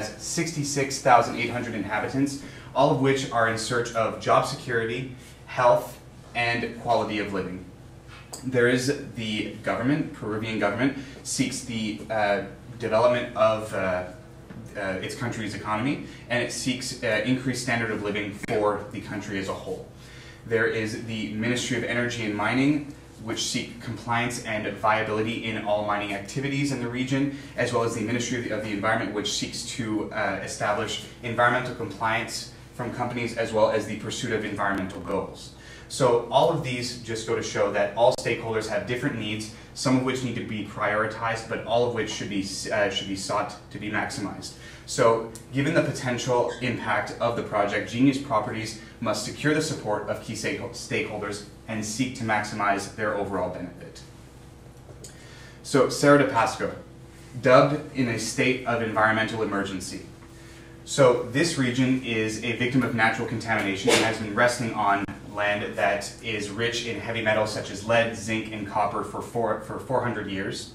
66,800 inhabitants, all of which are in search of job security, health, and quality of living. There is the government, Peruvian government, seeks the development of its country's economy, and it seeks increased standard of living for the country as a whole. There is the Ministry of Energy and Mining, which seek compliance and viability in all mining activities in the region, as well as the Ministry of the Environment, which seeks to establish environmental compliance from companies as well as the pursuit of environmental goals. So all of these just go to show that all stakeholders have different needs, some of which need to be prioritized, but all of which should be sought to be maximized. So given the potential impact of the project, Genius Properties must secure the support of key stakeholders and seek to maximize their overall benefit. So Cerro de Pasco, dubbed in a state of environmental emergency. So this region is a victim of natural contamination and has been resting on land that is rich in heavy metals such as lead, zinc, and copper for 400 years.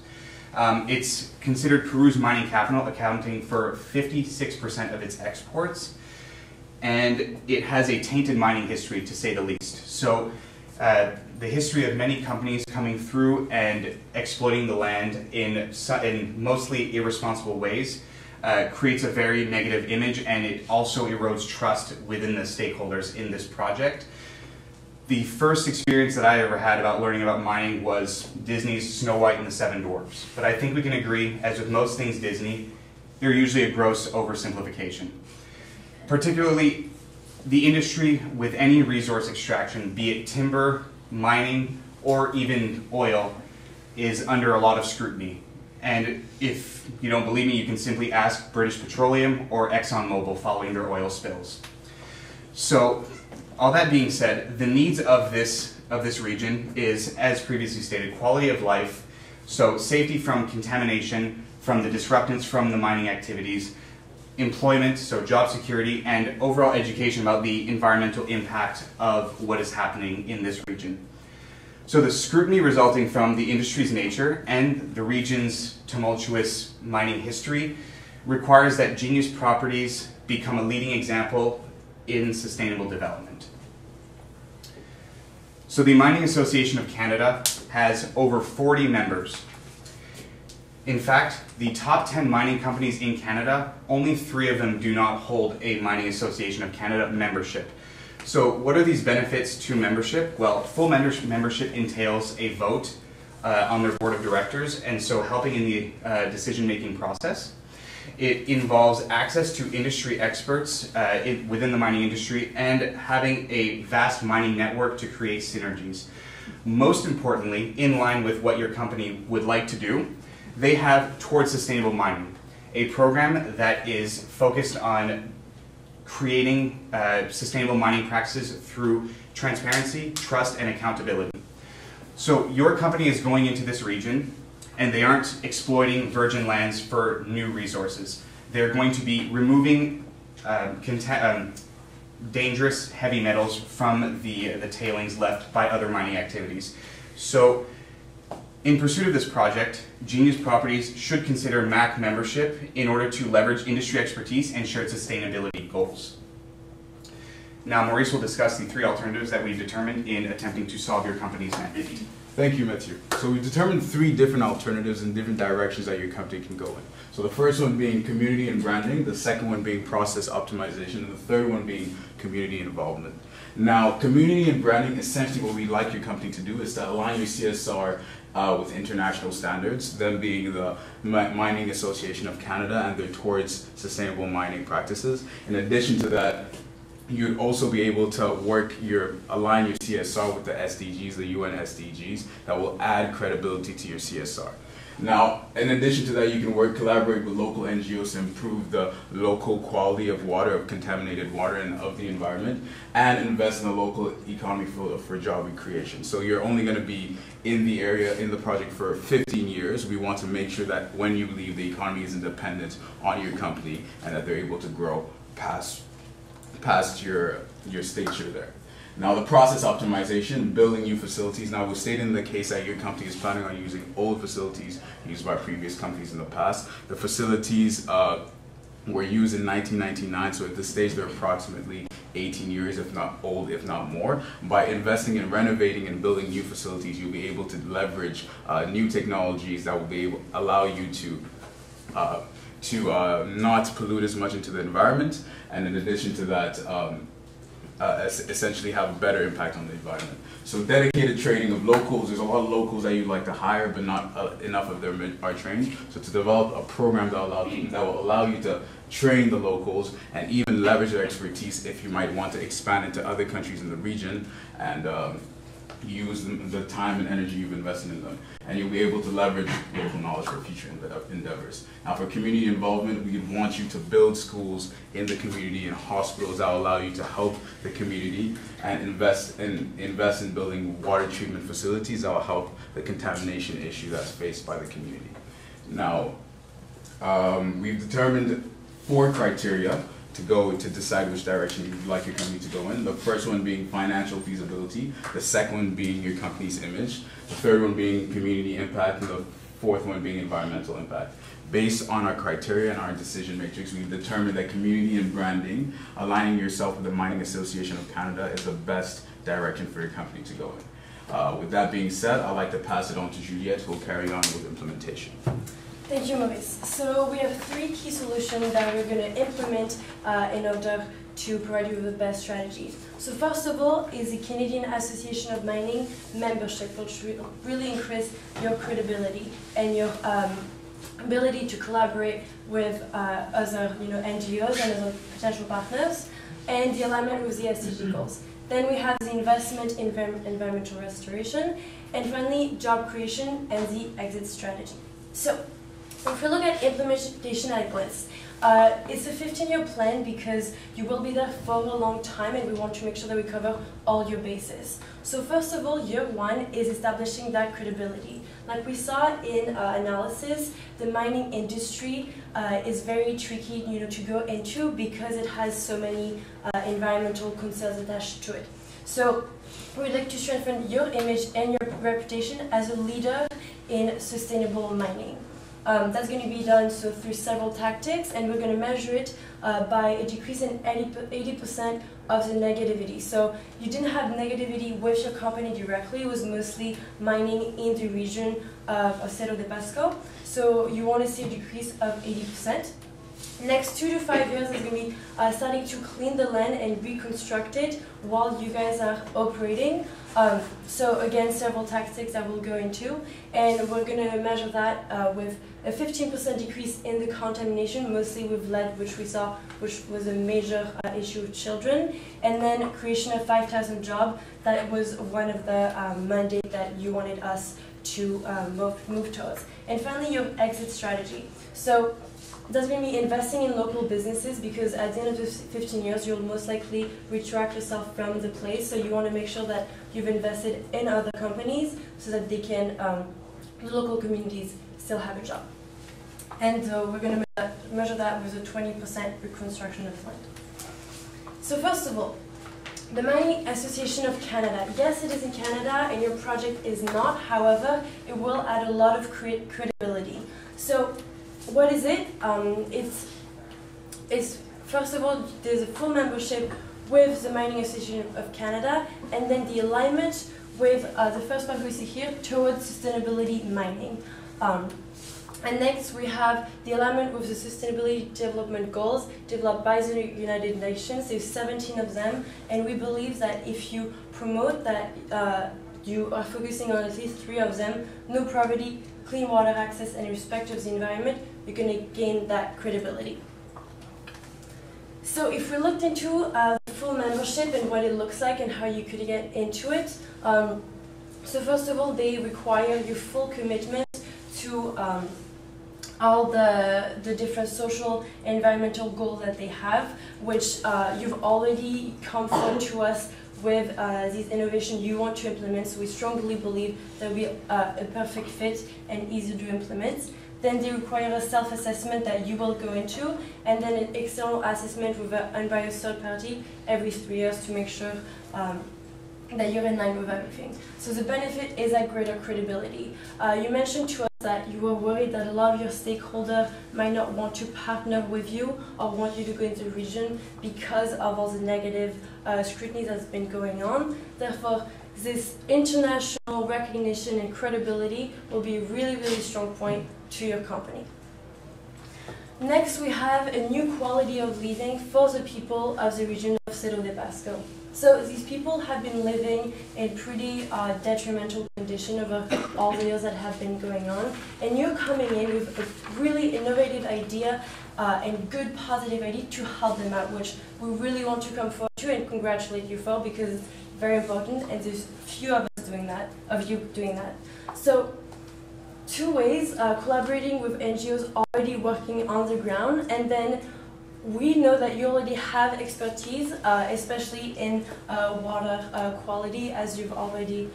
It's considered Peru's mining capital, accounting for 56% of its exports, and it has a tainted mining history, to say the least. So the history of many companies coming through and exploiting the land in mostly irresponsible ways creates a very negative image, and it also erodes trust within the stakeholders in this project. The first experience that I ever had about learning about mining was Disney's Snow White and the Seven Dwarfs. But I think we can agree, as with most things Disney, they're usually a gross oversimplification. Particularly the industry with any resource extraction, be it timber, mining, or even oil, is under a lot of scrutiny. And if you don't believe me, you can simply ask British Petroleum or ExxonMobil following their oil spills. So, all that being said, the needs of this region is, as previously stated, quality of life, so safety from contamination, from the disruptants from the mining activities, employment, so job security, and overall education about the environmental impact of what is happening in this region. So the scrutiny resulting from the industry's nature and the region's tumultuous mining history requires that Genius Properties become a leading example in sustainable development. So the Mining Association of Canada has over 40 members. In fact, the top 10 mining companies in Canada, only 3 of them do not hold a Mining Association of Canada membership. So what are these benefits to membership? Well, full membership entails a vote on their board of directors, and so helping in the decision-making process. It involves access to industry experts within the mining industry and having a vast mining network to create synergies. Most importantly, in line with what your company would like to do, they have Towards Sustainable Mining, a program that is focused on creating sustainable mining practices through transparency, trust, and accountability. So your company is going into this region and they aren't exploiting virgin lands for new resources. They're going to be removing dangerous heavy metals from the tailings left by other mining activities. So in pursuit of this project, Genius Properties should consider MAC membership in order to leverage industry expertise and shared sustainability goals. Now Maurice will discuss the 3 alternatives that we've determined in attempting to solve your company's mandate. Thank you, Matthew. So we determined 3 different alternatives in different directions that your company can go in. So the first one being community and branding, the second one being process optimization, and the third one being community involvement. Now, community and branding, essentially what we'd like your company to do is to align your CSR with international standards, them being the Mining Association of Canada and their Towards Sustainable Mining practices. In addition to that, you'd also be able to align your CSR with the SDGs, the UN SDGs, that will add credibility to your CSR. Now, in addition to that, you can collaborate with local NGOs to improve the local quality of water, of contaminated water, and of the environment, and invest in the local economy for job creation. So you're only going to be in the area, in the project for 15 years. We want to make sure that when you leave, the economy is independent on your company and that they're able to grow past your stature there. Now the process optimization, building new facilities. Now we've stated in the case that your company is planning on using old facilities used by previous companies in the past. The facilities were used in 1999, so at this stage they're approximately 18 years, if not old, if not more. By investing in renovating and building new facilities, you'll be able to leverage new technologies that will allow you to not pollute as much into the environment, and in addition to that, essentially have a better impact on the environment. So dedicated training of locals, there's a lot of locals that you'd like to hire, but not enough of them are trained. So to develop a program that will allow you to train the locals and even leverage their expertise if you might want to expand into other countries in the region, and use the time and energy you've invested in them. And you'll be able to leverage local knowledge for future endeavors. Now for community involvement, we want you to build schools in the community and hospitals that will allow you to help the community, and invest in building water treatment facilities that will help the contamination issue that's faced by the community. Now, we've determined 4 criteria to decide which direction you'd like your company to go in. The first one being financial feasibility, the second one being your company's image, the third one being community impact, and the fourth one being environmental impact. Based on our criteria and our decision matrix, we've determined that community and branding, aligning yourself with the Mining Association of Canada, is the best direction for your company to go in. With that being said, I'd like to pass it on to Juliette, who will carry on with implementation. Thank you, Maurice. So we have 3 key solutions that we're going to implement in order to provide you with the best strategies. So first of all is the Canadian Association of Mining membership, which will really increase your credibility and your ability to collaborate with other NGOs and other potential partners, and the alignment with the SDG goals. Then we have the investment in environmental restoration, and finally job creation and the exit strategy. So if we look at implementation at a glance, it's a 15-year plan because you will be there for a long time, and we want to make sure that we cover all your bases. So first of all, year 1 is establishing that credibility. Like we saw in analysis, the mining industry is very tricky to go into because it has so many environmental concerns attached to it. So we'd like to strengthen your image and your reputation as a leader in sustainable mining. That's going to be done through several tactics, and we're going to measure it by a decrease in 80% of the negativity. So you didn't have negativity with your company directly, it was mostly mining in the region of Cerro de Pasco. So you want to see a decrease of 80%. Next 2 to 5 years is going to be starting to clean the land and reconstruct it while you guys are operating. So again, several tactics that we'll go into, and we're going to measure that with a 15% decrease in the contamination, mostly with lead, which we saw, which was a major issue with children, and then creation of 5,000 jobs. That was one of the mandates that you wanted us to move towards. And finally, your exit strategy. So that's going to be investing in local businesses, because at the end of the 15 years, you'll most likely retract yourself from the place. So you want to make sure that you've invested in other companies so that they can, the local communities still have a job. And we're going to measure that with a 20% reconstruction of land. So first of all, the Mining Association of Canada. Yes, it is in Canada, and your project is not. However, it will add a lot of credibility. So what is it? It's first of all, there's a full membership with the Mining Association of Canada, and then the alignment with the first part we see here towards sustainability mining. And next we have the alignment with the Sustainability Development Goals developed by the United Nations. There's 17 of them, and we believe that if you promote that you are focusing on at least 3 of them, no poverty, clean water access, and respect of the environment, you're going to gain that credibility. So if we looked into the full membership and what it looks like and how you could get into it, so first of all, they require your full commitment to all the different social and environmental goals that they have, which you've already come forward to us with these innovations you want to implement, so we strongly believe that we are a perfect fit and easy to implement. Then they require a self-assessment that you will go into, and then an external assessment with an unbiased third party every 3 years to make sure that you're in line with everything. So the benefit is that greater credibility. You mentioned to us that you were worried that a lot of your stakeholders might not want to partner with you or want you to go into the region because of all the negative scrutiny that's been going on. Therefore, this international recognition and credibility will be a really, really strong point to your company. Next, we have a new quality of living for the people of the region of Cerro de Pasco. So these people have been living in pretty detrimental condition over all the years that have been going on, and you're coming in with a really innovative idea and good positive idea to help them out, which we really want to come forward to and congratulate you for, because it's very important and there's few of us doing that, So 2 ways, collaborating with NGOs already working on the ground, and then we know that you already have expertise, especially in water quality, as you've already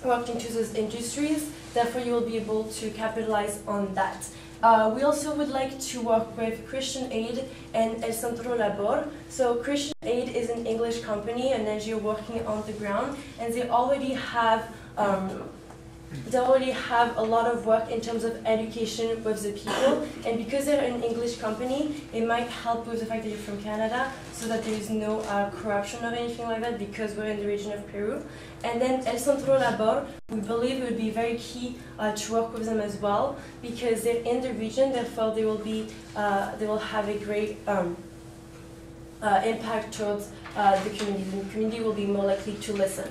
worked into those industries. Therefore, you will be able to capitalize on that. We also would like to work with Christian Aid and El Centro Labor. So Christian Aid is an English company, an NGO working on the ground, and they already have a lot of work in terms of education with the people, and because they're an English company, it might help with the fact that you're from Canada, so that there is no corruption or anything like that, because we're in the region of Peru. And then El Centro Labor, we believe it would be very key to work with them as well, because they're in the region, therefore they will have a great impact towards the community, and the community will be more likely to listen.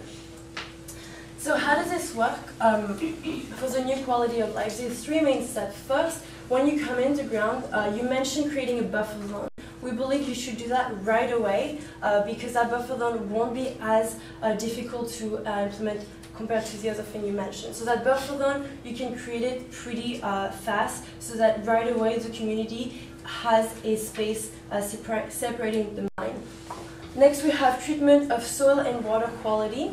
So how does this work for the new quality of life? There's 3 main steps. First, when you come in the ground, you mentioned creating a buffer zone. We believe you should do that right away because that buffer zone won't be as difficult to implement compared to the other thing you mentioned. So that buffer zone, you can create it pretty fast, so that right away the community has a space separating the mine. Next, we have treatment of soil and water quality.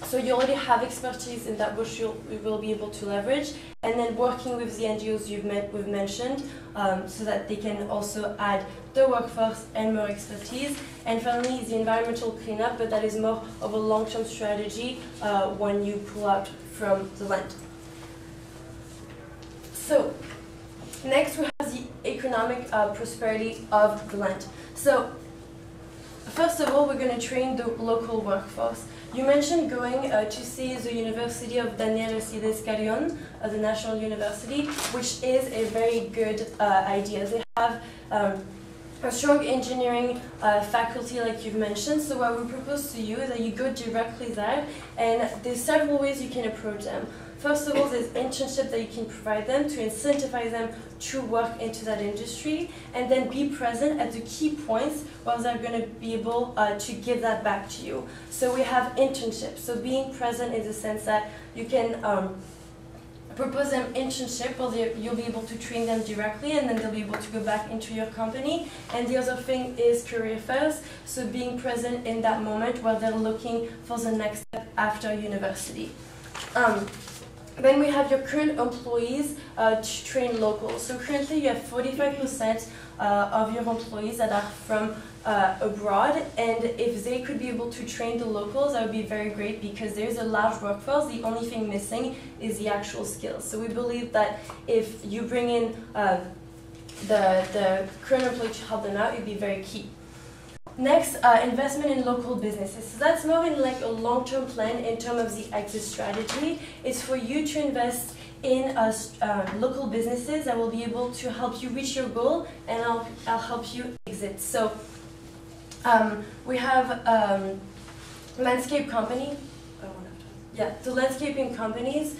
So you already have expertise in that, which you will be able to leverage, and then working with the NGOs we've mentioned, so that they can also add the workforce and more expertise. And finally, the environmental cleanup, but that is more of a long-term strategy when you pull out from the land. So next, we have the economic prosperity of the land. So first of all, we're going to train the local workforce. You mentioned going to see the University of Daniel Alcides Carrion, the National University, which is a very good idea. They have a strong engineering faculty, like you've mentioned. So what we propose to you is that you go directly there, and there's several ways you can approach them. First of all, there's internships that you can provide them to incentivize them to work into that industry, and then be present at the key points where they're going to be able to give that back to you. So we have internships, so being present in the sense that you can propose them internship where you'll be able to train them directly, and then they'll be able to go back into your company. And the other thing is career fairs, so being present in that moment where they're looking for the next step after university. Then we have your current employees to train locals. So currently you have 45% of your employees that are from abroad, and if they could be able to train the locals, that would be very great, because there's a large workforce. The only thing missing is the actual skills. So we believe that if you bring in the current employee to help them out, it would be very key. Next, investment in local businesses. So that's more in like a long-term plan in terms of the exit strategy. It's for you to invest in local businesses that will be able to help you reach your goal, and I'll help you exit. So we have landscape company. Yeah, the landscaping companies.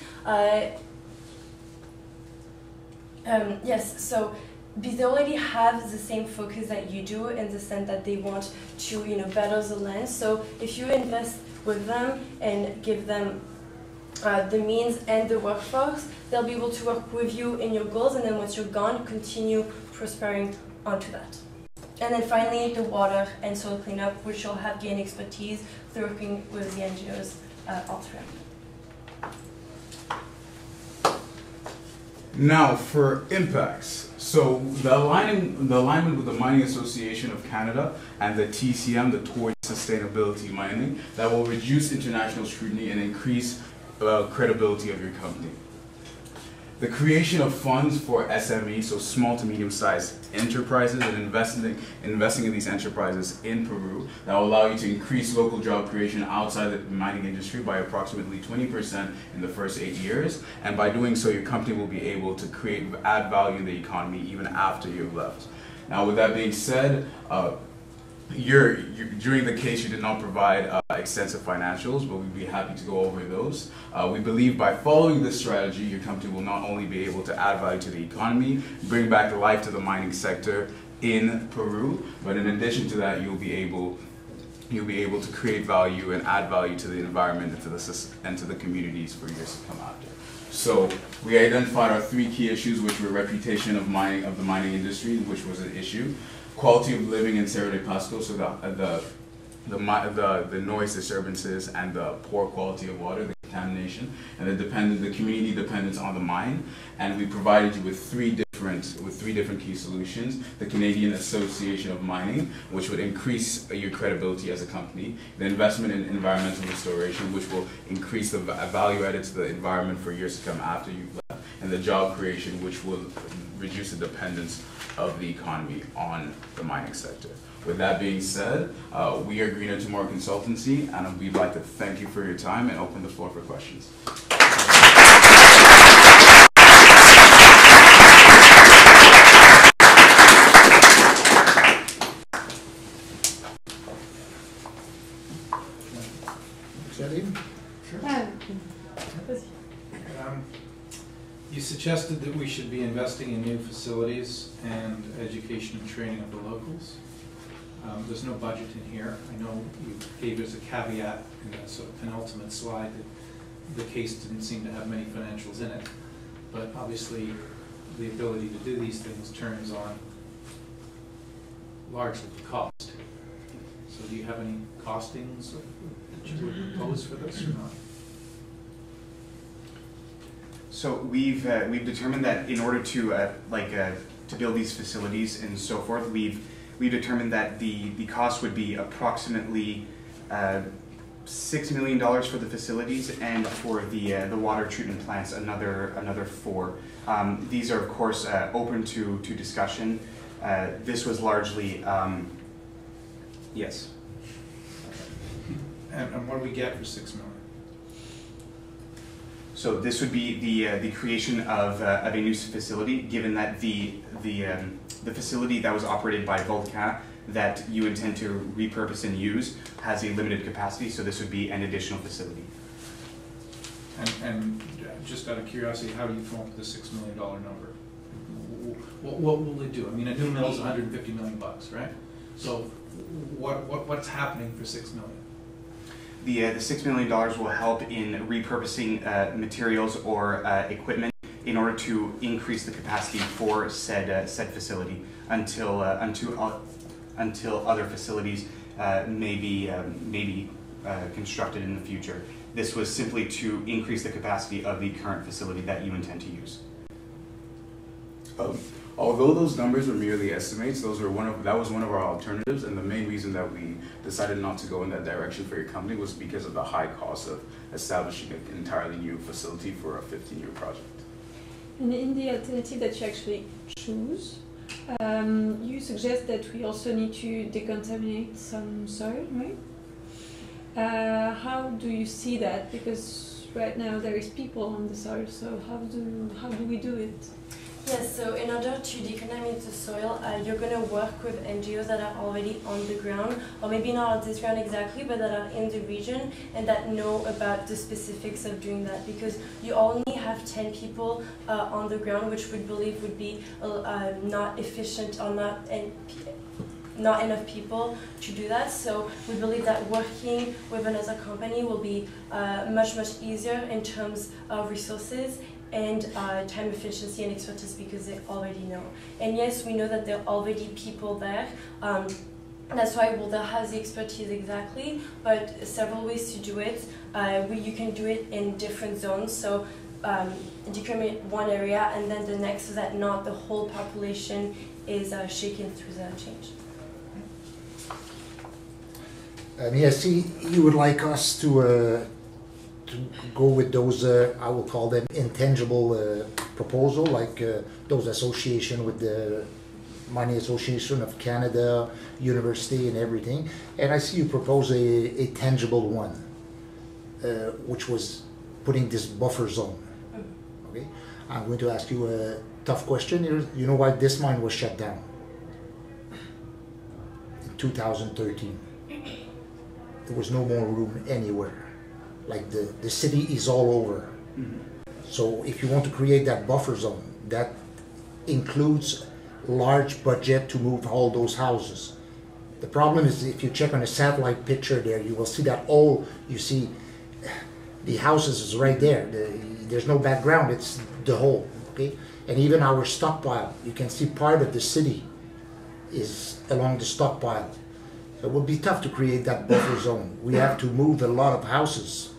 Yes, so they already have the same focus that you do, in the sense that they want to, better the land. So if you invest with them and give them the means and the workforce, they'll be able to work with you in your goals, and then once you're gone, continue prospering onto that. And then finally, the water and soil cleanup, which you'll have gained expertise through working with the NGOs all throughout. Now, for impacts. So the alignment with the Mining Association of Canada and the TCM, the Towards Sustainability Mining, that will reduce international scrutiny and increase credibility of your company. the creation of funds for SMEs, so small to medium-sized enterprises, and investing in these enterprises in Peru that will allow you to increase local job creation outside the mining industry by approximately 20% in the first 8 years. And by doing so, your company will be able to add value in the economy even after you've left. Now, with that being said, during the case, you did not provide extensive financials, but we'd be happy to go over those. We believe by following this strategy, your company will not only be able to add value to the economy, bring back the life to the mining sector in Peru, but in addition to that, you'll be able to create value and add value to the environment and to the communities for years to come after. So we identified our 3 key issues, which were reputation of the mining industry, which was an issue. Quality of living in Cerro de Pasco, so the noise disturbances and the poor quality of water, the contamination, and the community dependence on the mine. And we provided you with three different key solutions: the Canadian Association of Mining, which would increase your credibility as a company; the investment in environmental restoration, which will increase the value added to the environment for years to come after you've left; and the job creation, which will reduce the dependence of the economy on the mining sector. With that being said, we are Greener Tomorrow Consultancy, and we'd like to thank you for your time and open the floor for questions. You suggested that we should be investing in new facilities and education and training of the locals. There's no budget in here. I know you gave us a caveat in that sort of penultimate slide that the case didn't seem to have many financials in it, but obviously the ability to do these things turns on largely the cost. So do you have any costings that you would propose for this or not? So we've determined that in order to to build these facilities and so forth, we've determined that the cost would be approximately $6 million for the facilities, and for the water treatment plants another 4. These are of course open to discussion. This was largely yes. And what do we get for $6 million? So this would be the creation of a new facility, given that the facility that was operated by Volcan that you intend to repurpose and use has a limited capacity, so this would be an additional facility. And just out of curiosity, how do you come up with the $6 million number? What will it do? I mean, a new mill is $150 million, right? So what's happening for $6 million? The $6 million will help in repurposing materials or equipment in order to increase the capacity for said facility until other facilities may be constructed in the future. This was simply to increase the capacity of the current facility that you intend to use. Although those numbers were merely estimates, that was one of our alternatives, and the main reason that we decided not to go in that direction for your company was because of the high cost of establishing an entirely new facility for a 15-year project. And in the alternative that you actually choose, you suggest that we also need to decontaminate some soil, right? How do you see that? Because right now there is people on the soil, so how do we do it? Yes, so in order to decontaminate the soil, you're going to work with NGOs that are already on the ground, or maybe not on this ground exactly, but that are in the region and that know about the specifics of doing that, because you only have 10 people on the ground, which we believe would be not efficient or not enough people to do that. So we believe that working with another company will be much easier in terms of resources and time efficiency and expertise, because they already know. And yes, we know that there are already people there. That's why Wilder has the expertise exactly, but several ways to do it. You can do it in different zones, so decontaminate one area and then the next, so that not the whole population is shaken through the change. Yes, you would like us to go with those, I will call them intangible proposal, like those association with the Mining Association of Canada, university and everything. And I see you propose a tangible one, which was putting this buffer zone. Okay, I'm going to ask you a tough question. You know why this mine was shut down? In 2013. There was no more room anywhere. Like the city is all over. So if you want to create that buffer zone, that includes large budget to move all those houses. The problem is if you check on a satellite picture there, you will see that all, you see the houses is right there. There's no background, it's the whole, okay? And even our stockpile, you can see part of the city is along the stockpile. So it would be tough to create that buffer zone. We have to move a lot of houses.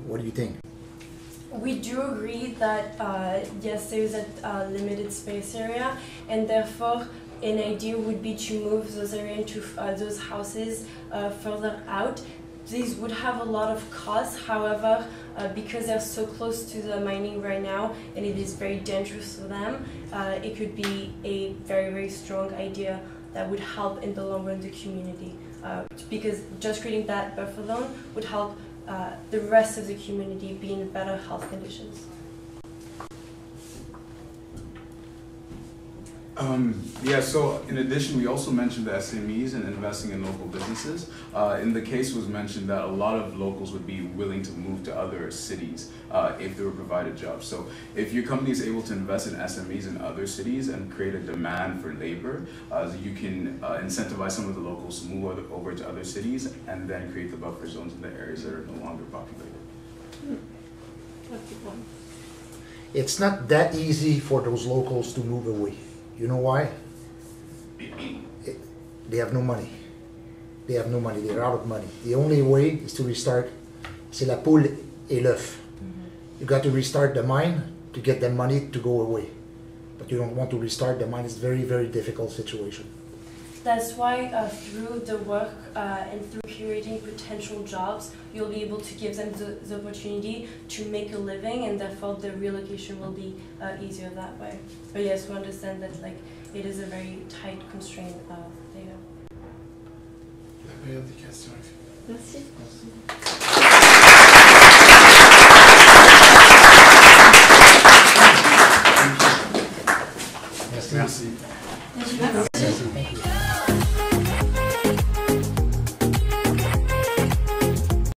What do you think? We do agree that yes, there is a limited space area, and therefore an idea would be to move those areas into those houses further out. These would have a lot of costs, however, because they're so close to the mining right now and it is very dangerous for them, it could be a very, very strong idea that would help in the long run the community. Because just creating that buffer zone would help the rest of the community be in better health conditions. Yeah, so in addition, we also mentioned the SMEs and investing in local businesses. In the case was mentioned that a lot of locals would be willing to move to other cities if they were provided jobs. So if your company is able to invest in SMEs in other cities and create a demand for labor, you can incentivize some of the locals to move over to other cities and then create the buffer zones in the areas that are no longer populated. That's a good one. It's not that easy for those locals to move away. You know why? They have no money. They have no money. They're out of money. The only way is to restart. C'est la poule et l'œuf. You got to restart the mine to get the money to go away. But you don't want to restart the mine. It's a very, very difficult situation. That's why through the work and through creating potential jobs, you'll be able to give them the opportunity to make a living, and therefore the relocation will be easier that way. But yes, we understand that like it is a very tight constraint there. Merci.